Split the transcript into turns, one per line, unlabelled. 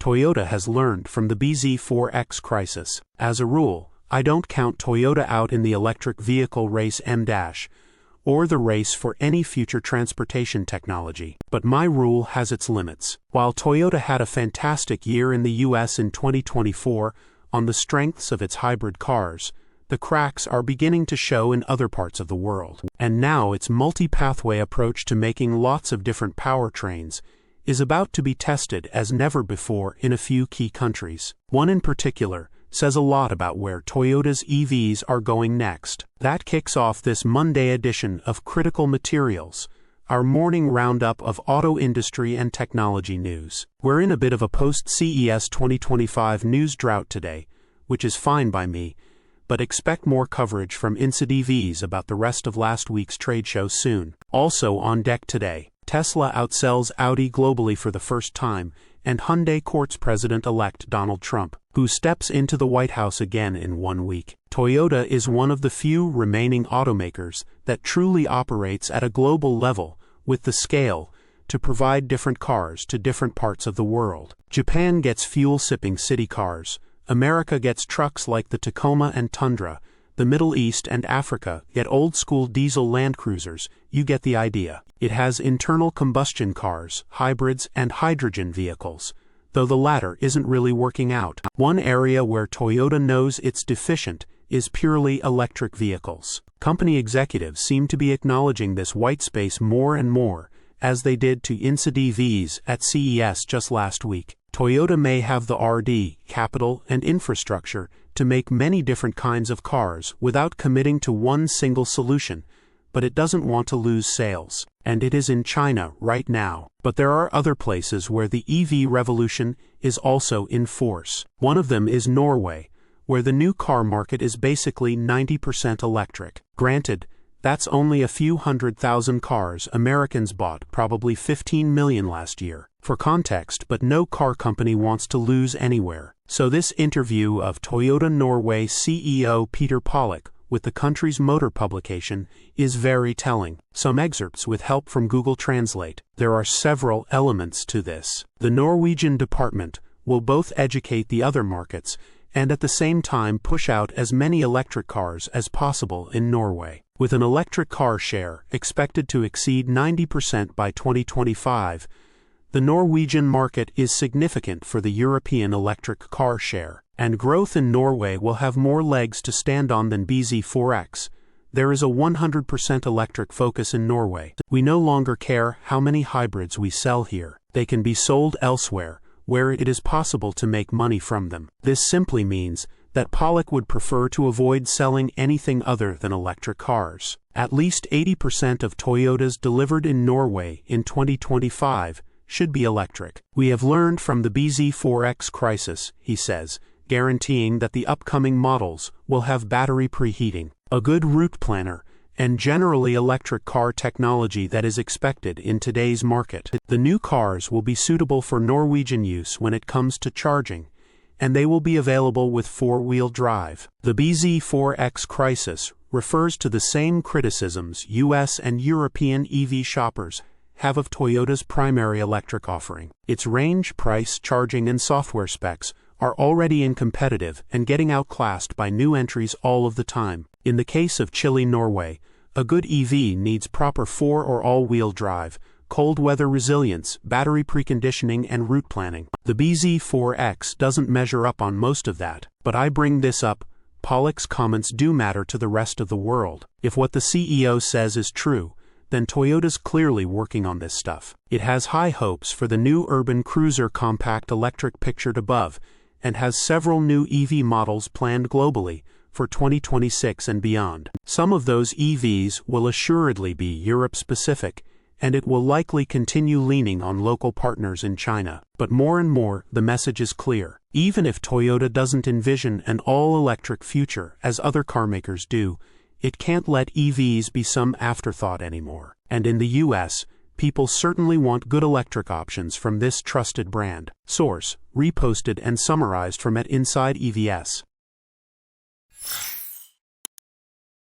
Toyota has learned from the bZ4X crisis. As a rule, I don't count Toyota out in the electric vehicle race or the race for any future transportation technology. But my rule has its limits. While Toyota had a fantastic year in the US in 2024 on the strengths of its hybrid cars, the cracks are beginning to show in other parts of the world. And now its multi-pathway approach to making lots of different powertrains is about to be tested as never before in a few key countries. One in particular says a lot about where Toyota's EVs are going next. That kicks off this Monday edition of Critical Materials, our morning roundup of auto industry and technology news. We're in a bit of a post-CES 2025 news drought today, which is fine by me, but expect more coverage from insideevs about the rest of last week's trade show soon. Also on deck today, Tesla outsells Audi globally for the first time, and Hyundai courts President-elect Donald Trump, who steps into the White House again in 1 week. Toyota is one of the few remaining automakers that truly operates at a global level with the scale to provide different cars to different parts of the world. Japan gets fuel-sipping city cars, America gets trucks like the Tacoma and Tundra, the Middle East and Africa get old-school diesel Land Cruisers. You get the idea. It has internal combustion cars, hybrids, and hydrogen vehicles, though the latter isn't really working out. One area where Toyota knows it's deficient is purely electric vehicles. Company executives seem to be acknowledging this white space more and more, as they did to insideevs at CES just last week. Toyota may have the R&D, capital, and infrastructure to make many different kinds of cars without committing to one single solution, but it doesn't want to lose sales. And it is in China right now. But there are other places where the EV revolution is also in force. One of them is Norway, where the new car market is basically 90% electric. Granted, that's only a few 100,000 cars Americans bought, probably 15 million last year. For context, but no car company wants to lose anywhere. So this interview of Toyota Norway CEO Peter Pollock with the country's motor publication is very telling. Some excerpts with help from Google Translate. There are several elements to this. The Norwegian department will both educate the other markets and at the same time push out as many electric cars as possible in Norway. With an electric car share expected to exceed 90% by 2025, the Norwegian market is significant for the European electric car share, and growth in Norway will have more legs to stand on than bZ4X. There is a 100% electric focus in Norway. We no longer care how many hybrids we sell here. They can be sold elsewhere, where it is possible to make money from them. This simply means that Pollock would prefer to avoid selling anything other than electric cars. At least 80% of Toyotas delivered in Norway in 2025 should be electric. We have learned from the bZ4X crisis, he says, guaranteeing that the upcoming models will have battery preheating, a good route planner, and generally electric car technology that is expected in today's market. The new cars will be suitable for Norwegian use when it comes to charging, and they will be available with four-wheel drive. The bZ4X crisis refers to the same criticisms US and European EV shoppers have of Toyota's primary electric offering. Its range, price, charging, and software specs are already uncompetitive and getting outclassed by new entries all of the time. In the case of Chile, Norway, a good EV needs proper four- or all-wheel drive, cold weather resilience, battery preconditioning, and route planning. The bZ4X doesn't measure up on most of that, but I bring this up. Pollock's comments do matter to the rest of the world. If what the CEO says is true, then Toyota's clearly working on this stuff. It has high hopes for the new urban cruiser compact electric pictured above, and has several new EV models planned globally for 2026 and beyond. Some of those EVs will assuredly be Europe-specific, and it will likely continue leaning on local partners in China. But more and more, the message is clear. Even if Toyota doesn't envision an all-electric future as other carmakers do, it can't let EVs be some afterthought anymore. And in the US, people certainly want good electric options from this trusted brand. Source, reposted and summarized from @insideevs.